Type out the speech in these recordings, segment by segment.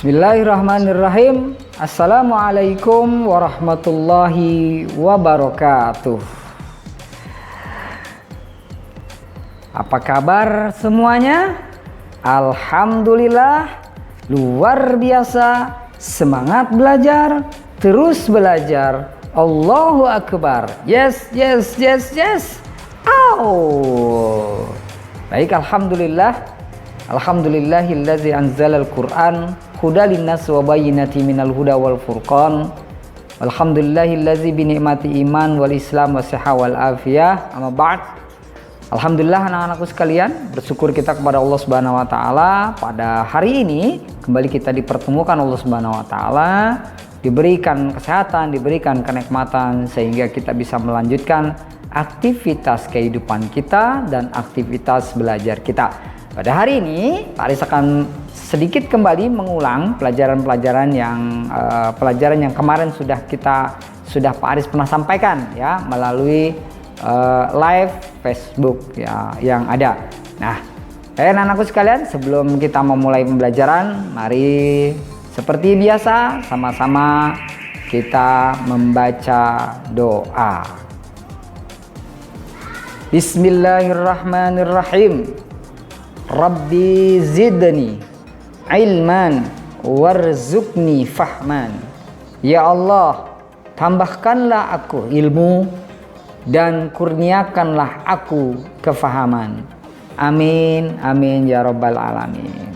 Bismillahirrahmanirrahim. Assalamualaikum warahmatullahi wabarakatuh. Apa kabar semuanya? Alhamdulillah, luar biasa. Semangat belajar, terus belajar. Allahu Akbar. Yes. Baik, alhamdulillah. Alhamdulillahillazi anzalal Qur'an huda linnas wa bayyinatin minal huda wal furqan. Alhamdulillahillazi bi ni'mati iman wal islam wa sihah wal afiyah. Amma ba'd. Alhamdulillah anak-anakku sekalian, bersyukur kita kepada Allah Subhanahu wa taala pada hari ini kembali kita dipertemukan Allah Subhanahu wa taala, diberikan kesehatan, diberikan kenikmatan sehingga kita bisa melanjutkan aktivitas kehidupan kita dan aktivitas belajar kita. Pada hari ini, Pak Aris akan sedikit kembali mengulang pelajaran yang kemarin sudah Pak Aris pernah sampaikan ya melalui live Facebook ya yang ada. Nah, anak-anakku sekalian, sebelum kita memulai pembelajaran, mari seperti biasa sama-sama kita membaca doa. Bismillahirrahmanirrahim. Rabbi zidni ilman warzuqni fahman. Ya Allah, tambahkanlah aku ilmu dan kurniakanlah aku kefahaman. Amin, amin ya rabbal alamin.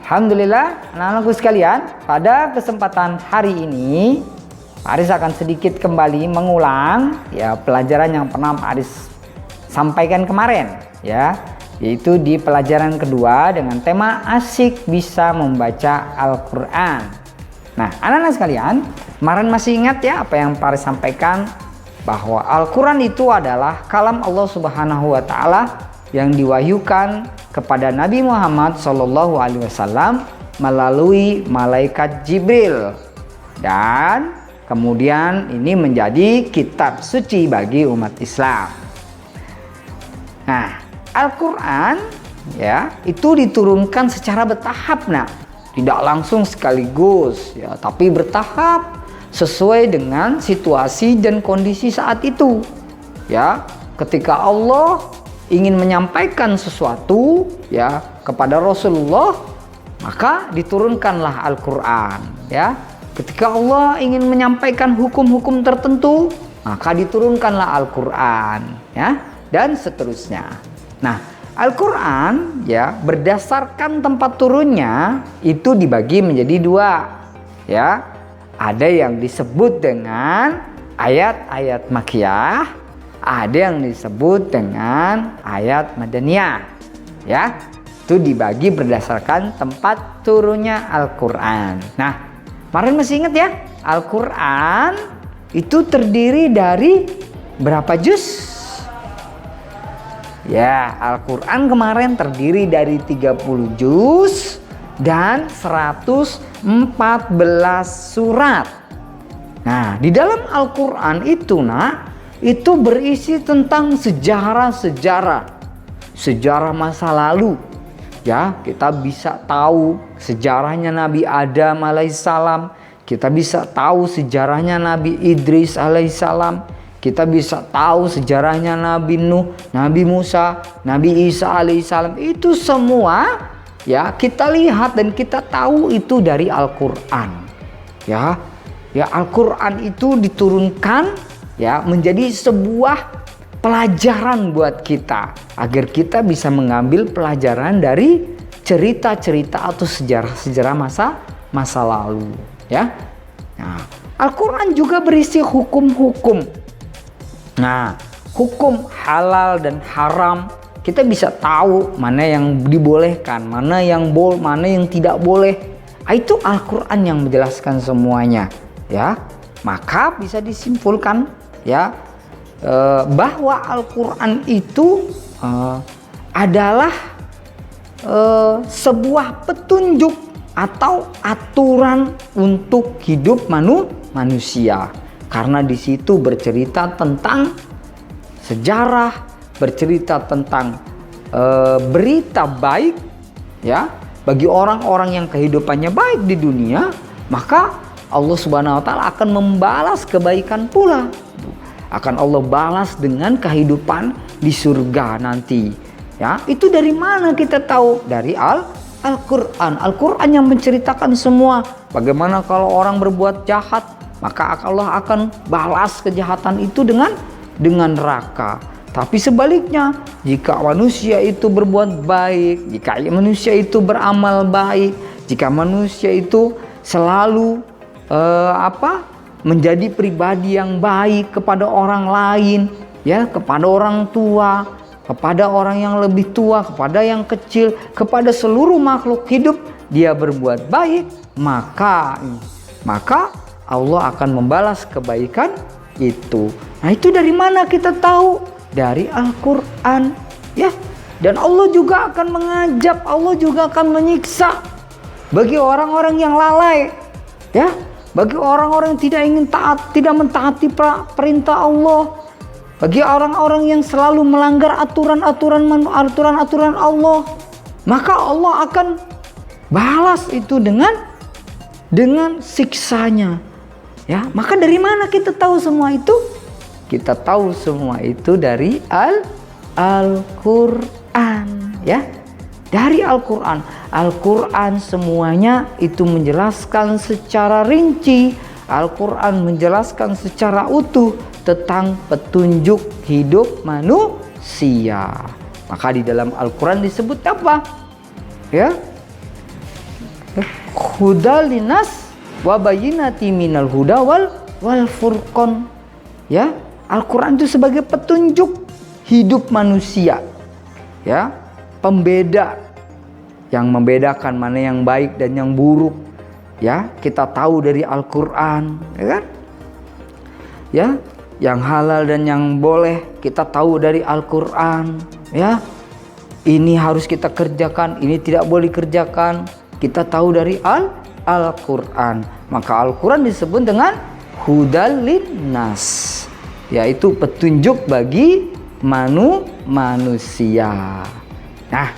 Alhamdulillah, anak-anakku sekalian, pada kesempatan hari ini Pak Aris akan sedikit kembali mengulang ya pelajaran yang pernah Pak Aris sampaikan kemarin ya, yaitu di pelajaran kedua dengan tema asyik bisa membaca Al-Quran. Nah, anak-anak sekalian, kemarin masih ingat ya apa yang Pak Aris sampaikan, bahwa Al-Quran itu adalah kalam Allah Subhanahu wa taala yang diwahyukan kepada Nabi Muhammad SAW melalui malaikat Jibril, dan kemudian ini menjadi kitab suci bagi umat Islam. Nah, Al-Quran ya itu diturunkan secara bertahap, tidak langsung sekaligus ya, tapi bertahap sesuai dengan situasi dan kondisi saat itu ya. Ketika Allah ingin menyampaikan sesuatu ya kepada Rasulullah, maka diturunkanlah Al-Quran ya. Ketika Allah ingin menyampaikan hukum-hukum tertentu, maka diturunkanlah Al-Quran ya, dan seterusnya. Nah, Al-Quran ya berdasarkan tempat turunnya itu dibagi menjadi dua ya. Ada yang disebut dengan ayat-ayat Makkiyah, ada yang disebut dengan ayat Madaniyah ya. Itu dibagi berdasarkan tempat turunnya Al-Quran. Nah, kemarin masih ingat ya, Al-Quran itu terdiri dari berapa juz? Ya, Al-Quran kemarin terdiri dari 30 juz dan 114 surat. Nah, di dalam Al-Quran itu itu berisi tentang sejarah masa lalu. Ya, kita bisa tahu sejarahnya Nabi Adam alaihissalam, kita bisa tahu sejarahnya Nabi Idris alaihissalam, kita bisa tahu sejarahnya Nabi Nuh, Nabi Musa, Nabi Isa alaihissalam. Itu semua ya kita lihat dan kita tahu itu dari Al-Quran. Ya, Al-Quran itu diturunkan ya menjadi sebuah pelajaran buat kita, agar kita bisa mengambil pelajaran dari cerita-cerita atau sejarah-sejarah masa lalu. Ya, nah, Al-Quran juga berisi hukum-hukum. Nah, hukum halal dan haram, kita bisa tahu mana yang dibolehkan, mana yang tidak boleh. Itu Al-Quran yang menjelaskan semuanya ya. Maka bisa disimpulkan ya bahwa Al-Quran itu adalah sebuah petunjuk atau aturan untuk hidup manusia. Karena di situ bercerita tentang sejarah, bercerita tentang berita baik ya, bagi orang-orang yang kehidupannya baik di dunia, maka Allah Subhanahu wa taala akan membalas kebaikan pula. Akan Allah balas dengan kehidupan di surga nanti. Ya, itu dari mana kita tahu? Dari Al-Qur'an. Al-Qur'an yang menceritakan semua. Bagaimana kalau orang berbuat jahat, maka Allah akan balas kejahatan itu dengan neraka. Tapi sebaliknya, jika manusia itu berbuat baik, jika manusia itu beramal baik, jika manusia itu selalu menjadi pribadi yang baik kepada orang lain, ya, kepada orang tua, kepada orang yang lebih tua, kepada yang kecil, kepada seluruh makhluk hidup, dia berbuat baik, maka Allah akan membalas kebaikan itu. Nah, itu dari mana kita tahu? Dari Al-Qur'an, ya. Dan Allah juga akan mengajab, Allah juga akan menyiksa bagi orang-orang yang lalai, ya. Bagi orang-orang yang tidak ingin taat, tidak mentaati perintah Allah. Bagi orang-orang yang selalu melanggar aturan-aturan Allah, maka Allah akan balas itu dengan siksanya. Ya, maka dari mana kita tahu semua itu? Kita tahu semua itu dari Al-Qur'an, ya. Dari Al-Qur'an. Al-Qur'an semuanya itu menjelaskan secara rinci. Al-Qur'an menjelaskan secara utuh tentang petunjuk hidup manusia. Maka di dalam Al-Qur'an disebut apa? Ya. Hudal linas wa bayyinati minal huda wal furqan. Ya, Al-Qur'an itu sebagai petunjuk hidup manusia. Ya, pembeda yang membedakan mana yang baik dan yang buruk. Ya, kita tahu dari Al-Qur'an, ya kan? Ya, yang halal dan yang boleh kita tahu dari Al-Qur'an, ya. Ini harus kita kerjakan, ini tidak boleh kerjakan. Kita tahu dari Al-Qur'an. Maka Al-Qur'an disebut dengan hudal linnas, yaitu petunjuk bagi manusia. Nah,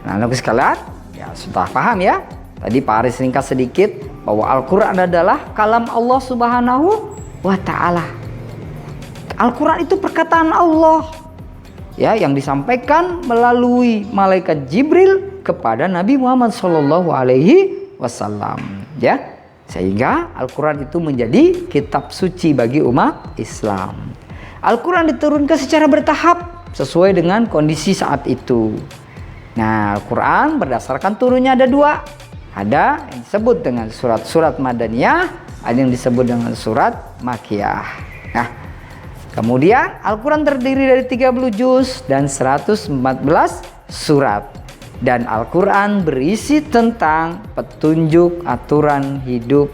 anak sekalian, ya sudah paham ya. Tadi Pak Aris ringkas sedikit bahwa Al-Qur'an adalah kalam Allah Subhanahu wa taala. Al-Qur'an itu perkataan Allah, ya, yang disampaikan melalui malaikat Jibril kepada Nabi Muhammad SAW, ya. Sehingga Al-Qur'an itu menjadi kitab suci bagi umat Islam. Al-Qur'an diturunkan secara bertahap sesuai dengan kondisi saat itu. Nah, Al-Qur'an berdasarkan turunnya ada dua. Ada yang disebut dengan surat-surat Madaniyah, ada yang disebut dengan surat Makkiyah. Nah, kemudian Al-Qur'an terdiri dari 30 juz dan 114 surat. Dan Al-Qur'an berisi tentang petunjuk aturan hidup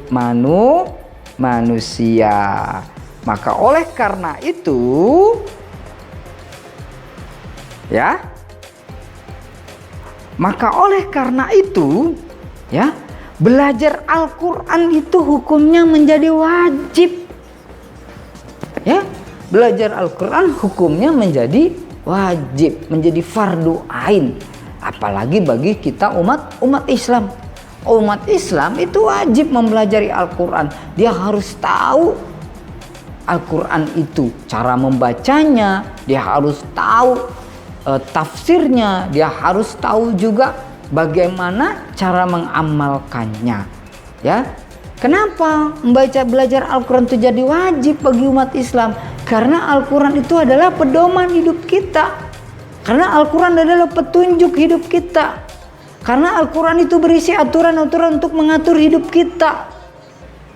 manusia. Maka oleh karena itu, ya, belajar Al-Qur'an itu hukumnya menjadi wajib. Ya, belajar Al-Qur'an hukumnya menjadi wajib, menjadi fardu ain. Apalagi bagi kita umat Islam. Umat Islam itu wajib mempelajari Al-Qur'an. Dia harus tahu Al-Qur'an itu, cara membacanya, dia harus tahu tafsirnya, dia harus tahu juga bagaimana cara mengamalkannya. Ya, kenapa belajar Al-Qur'an itu jadi wajib bagi umat Islam? Karena Al-Qur'an itu adalah pedoman hidup kita. Karena Al-Qur'an adalah petunjuk hidup kita. Karena Al-Qur'an itu berisi aturan-aturan untuk mengatur hidup kita.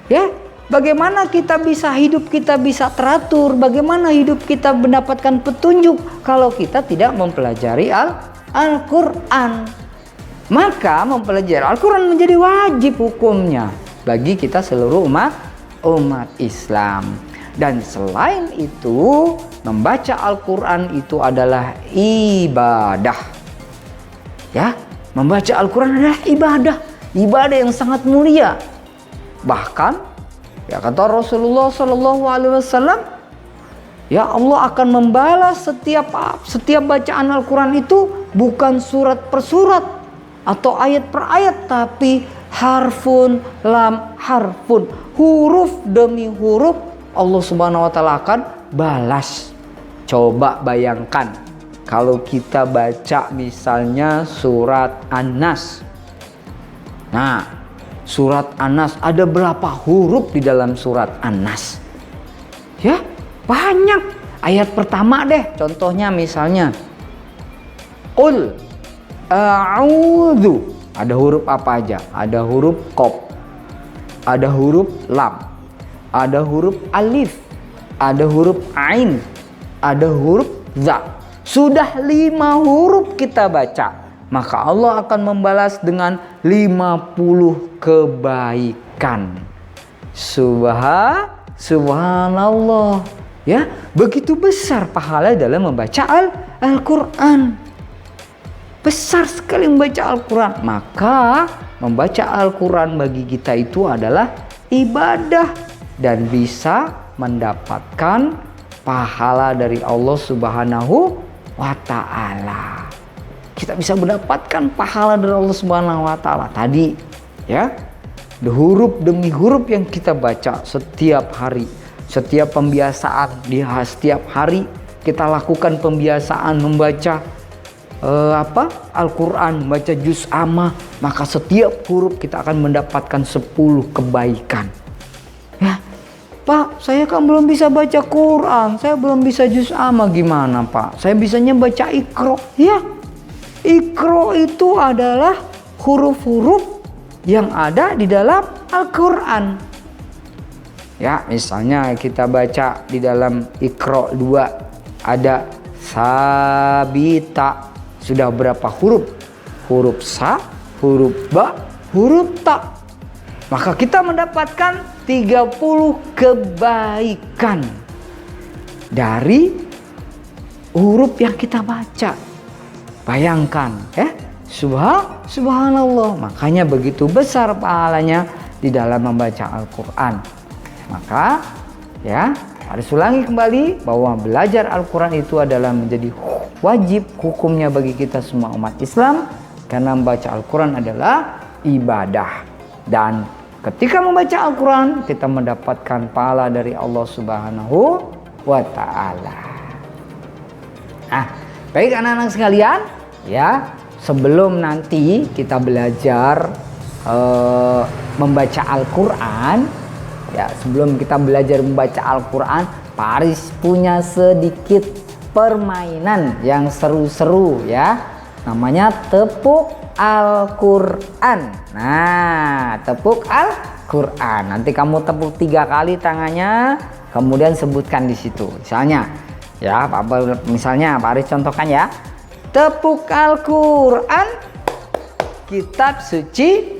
Ya, bagaimana kita bisa teratur, bagaimana hidup kita mendapatkan petunjuk kalau kita tidak mempelajari Al-Qur'an. Maka mempelajari Al-Qur'an menjadi wajib hukumnya bagi kita seluruh umat Islam. Dan selain itu, membaca Al-Qur'an itu adalah ibadah. Ya, membaca Al-Qur'an adalah ibadah yang sangat mulia. Bahkan, ya, kata Rasulullah SAW, ya, Allah akan membalas setiap bacaan Al-Qur'an itu bukan surat per surat, atau ayat per ayat, tapi harfun lam harfun, huruf demi huruf Allah Subhanahu wa taala akan balas. Coba bayangkan kalau kita baca misalnya surat An-Nas. Nah, surat An-Nas ada berapa huruf di dalam surat An-Nas? Ya, banyak. Ayat pertama deh, contohnya misalnya Qul a'udzu. Ada huruf apa aja? Ada huruf qaf, ada huruf lam, ada huruf alif, ada huruf ain, ada huruf za. Sudah 5 huruf kita baca, maka Allah akan membalas dengan 50 kebaikan. Subhanallah. Ya, begitu besar pahala dalam membaca Al-Quran. Besar sekali membaca Al-Quran. Maka membaca Al-Quran bagi kita itu adalah ibadah dan bisa mendapatkan pahala dari Allah Subhanahu wa ta'ala. Kita bisa mendapatkan pahala dari Allah Subhanahu wa ta'ala. Tadi ya, huruf demi huruf yang kita baca setiap hari. Setiap pembiasaan di setiap hari kita lakukan pembiasaan membaca Al-Quran, membaca juz amma, maka setiap huruf kita akan mendapatkan 10 kebaikan. Ya, Pak, saya kan belum bisa baca Quran, saya belum bisa juz amma, gimana Pak? Saya bisanya baca Iqra. Ya, Iqra itu adalah huruf-huruf yang ada di dalam Al-Quran. Ya, misalnya kita baca di dalam Iqra 2 ada sabita. Sudah berapa huruf? Huruf sa, huruf ba, huruf ta. Maka kita mendapatkan 30 kebaikan dari huruf yang kita baca. Bayangkan ya, subhanallah. Makanya begitu besar pahalanya di dalam membaca Al-Quran. Maka ya, harus ulangi kembali bahwa belajar Al-Quran itu adalah menjadi wajib hukumnya bagi kita semua umat Islam, karena membaca Al-Quran adalah ibadah. Dan ketika membaca Al-Quran kita mendapatkan pahala dari Allah Subhanahu wa ta'ala. Nah, baik anak-anak sekalian, ya, sebelum nanti kita belajar membaca Al-Quran, ya, sebelum kita belajar membaca Al-Quran, Pak Aris punya sedikit permainan yang seru-seru ya. Namanya tepuk Al-Quran. Nah, tepuk Al-Quran. Nanti kamu tepuk 3 kali tangannya, kemudian sebutkan di situ. Misalnya, ya, misalnya Pak Aris contohkan ya. Tepuk Al-Quran, kitab suci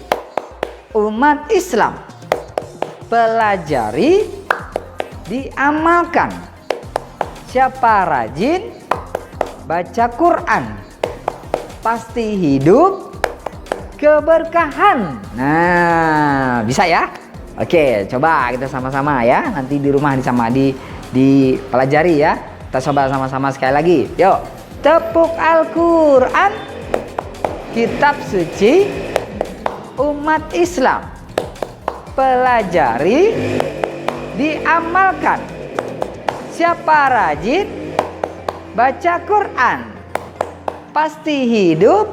umat Islam. Pelajari, diamalkan. Siapa rajin baca Quran, pasti hidup keberkahan. Nah, bisa ya? Oke, coba kita sama-sama ya. Nanti di rumah dipelajari ya. Kita coba sama-sama sekali lagi. Yuk, tepuk Al-Quran, kitab suci umat Islam. Pelajari, diamalkan. Siapa rajin baca Quran, pasti hidup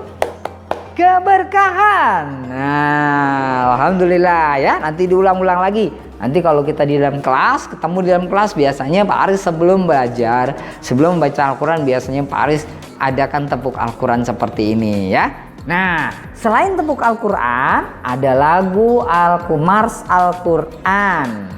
keberkahan. Nah, alhamdulillah ya. Nanti diulang-ulang lagi. Nanti kalau kita di dalam kelas, ketemu di dalam kelas, biasanya Pak Aris sebelum belajar, sebelum membaca Al-Quran, biasanya Pak Aris adakan tepuk Al-Quran seperti ini ya. Nah, selain tepuk Al-Quran, ada lagu Mars Al-Quran.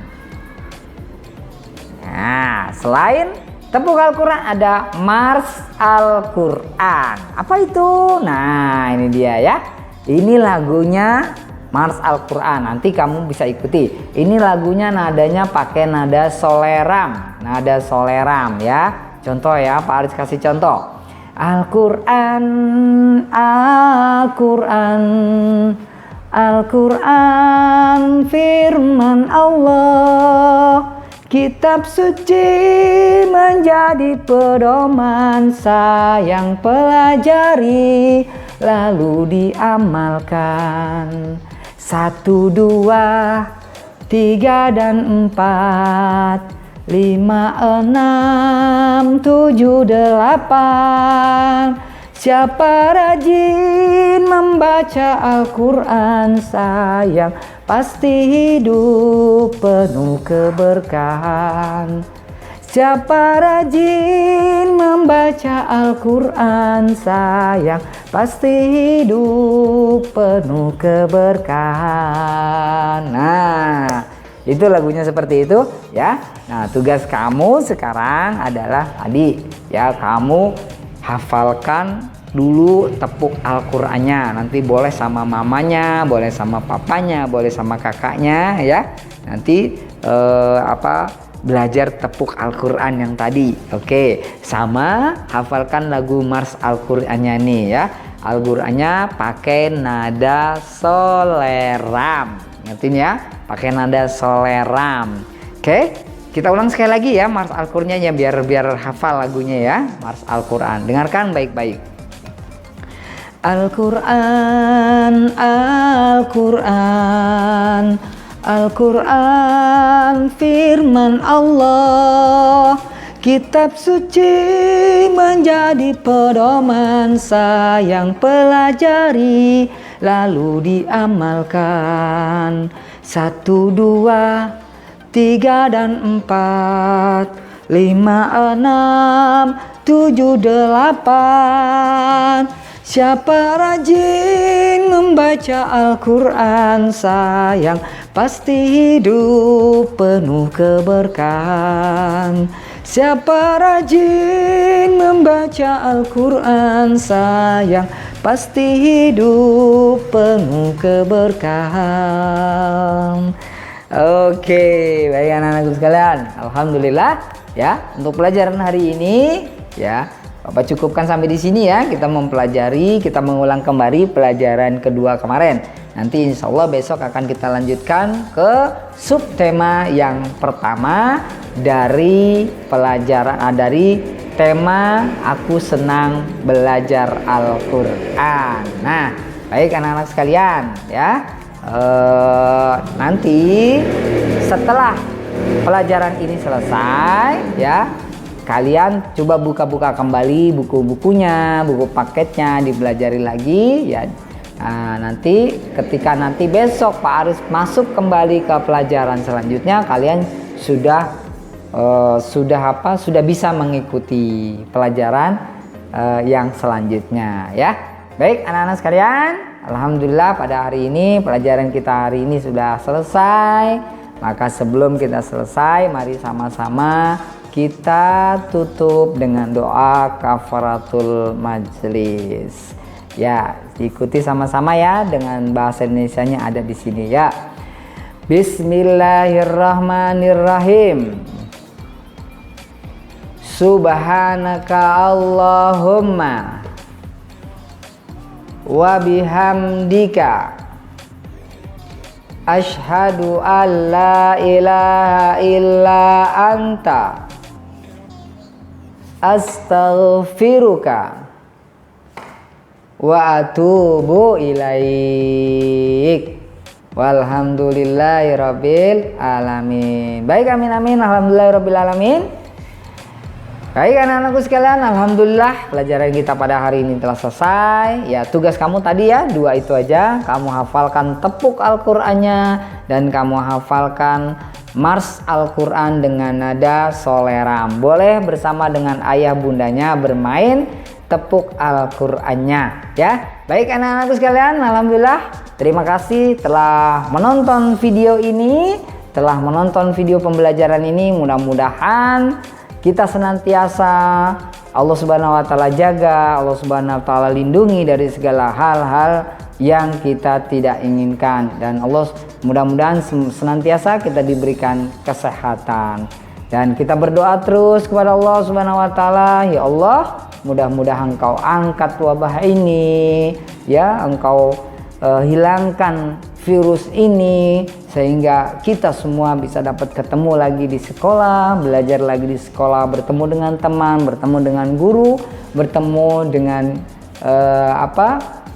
Nah, selain tepuk Al-Quran ada Mars Al-Quran. Apa itu? Nah, ini dia ya. Ini lagunya Mars Al-Quran. Nanti kamu bisa ikuti. Ini lagunya nadanya pakai nada soleram. Nada soleram ya. Contoh ya, Pak Aris kasih contoh. Al-Quran, Al-Quran, Al-Quran firman Allah, kitab suci menjadi pedoman sayang pelajari, lalu diamalkan. 1, 2, 3 dan 4, 5, 6, 7, 8. Siapa rajin membaca Al-Quran sayang, pasti hidup penuh keberkahan. Siapa rajin membaca Al-Quran sayang, pasti hidup penuh keberkahan. Nah, itu lagunya seperti itu ya. Nah, tugas kamu sekarang adalah tadi ya, kamu hafalkan dulu tepuk Al-Qur'annya. Nanti boleh sama mamanya, boleh sama papanya, boleh sama kakaknya ya. Nanti belajar tepuk Al-Qur'an yang tadi. Oke, sama hafalkan lagu Mars Al-Qur'annya nih ya. Al-Qur'annya pakai nada soleram. Ngertiin ya? Pakai nada soleram. Oke, kita ulang sekali lagi ya Mars Al-Qur'annya biar hafal lagunya ya. Mars Al-Qur'an. Dengarkan baik-baik. Al-Qur'an, Al-Qur'an, Al-Qur'an firman Allah, kitab suci menjadi pedoman sayang, pelajari lalu diamalkan. 1, 2, 3 dan 4, 5, 6, 7, 8. Siapa rajin membaca Al-Quran sayang, pasti hidup penuh keberkahan. Siapa rajin membaca Al-Quran sayang, pasti hidup penuh keberkahan. Oke, baik anak-anakku sekalian, alhamdulillah ya untuk pelajaran hari ini ya. Bapak cukupkan sampai di sini ya. Kita mempelajari, kita mengulang kembali pelajaran kedua kemarin. Nanti insya Allah besok akan kita lanjutkan ke subtema yang pertama dari pelajaran dari tema Aku Senang Belajar Al-Quran. Nah, baik anak-anak sekalian ya. Nanti setelah pelajaran ini selesai ya, kalian coba buka-buka kembali buku-bukunya, buku paketnya, dipelajari lagi ya. Nah, nanti ketika nanti besok Pak Aris masuk kembali ke pelajaran selanjutnya, kalian sudah bisa mengikuti pelajaran yang selanjutnya ya. Baik anak-anak sekalian, alhamdulillah pada hari ini pelajaran kita hari ini sudah selesai. Maka sebelum kita selesai, mari sama-sama kita tutup dengan doa kafaratul majlis. Ya, diikuti sama-sama ya dengan bahasa Indonesianya ada di sini ya. Bismillahirrahmanirrahim. Subhanaka Allahumma wa bihamdika asyhadu an la ilaha illa anta astaghfiruka wa atubu ilaik. Walhamdulillahirabbil alamin. Baik, amin amin, alhamdulillahirabbil alamin. Baik anak-anakku sekalian, alhamdulillah pelajaran kita pada hari ini telah selesai. Ya, tugas kamu tadi ya 2 itu aja. Kamu hafalkan tepuk Al-Qur'annya dan kamu hafalkan Mars Al-Quran dengan nada soleram. Boleh bersama dengan ayah bundanya bermain tepuk Al-Qur'annya ya. Baik anak-anakku sekalian, alhamdulillah terima kasih telah menonton video ini, telah menonton video pembelajaran ini. Mudah-mudahan kita senantiasa Allah Subhanahu wa taala jaga, Allah Subhanahu wa taala lindungi dari segala hal-hal yang kita tidak inginkan, dan Allah mudah-mudahan senantiasa kita diberikan kesehatan. Dan kita berdoa terus kepada Allah Subhanahu wa taala, ya Allah, mudah-mudahan Engkau angkat wabah ini, ya, Engkau hilangkan virus ini sehingga kita semua bisa dapat ketemu lagi di sekolah, belajar lagi di sekolah, bertemu dengan teman, bertemu dengan guru, bertemu dengan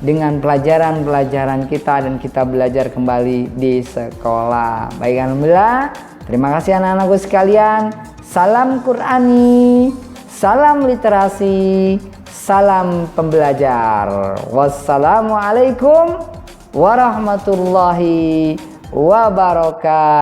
dengan pelajaran-pelajaran kita dan kita belajar kembali di sekolah. Baik, alhamdulillah. Terima kasih anak-anakku sekalian. Salam Qur'ani, salam literasi, salam pembelajar. Wassalamualaikum warahmatullahi wabarakatuh.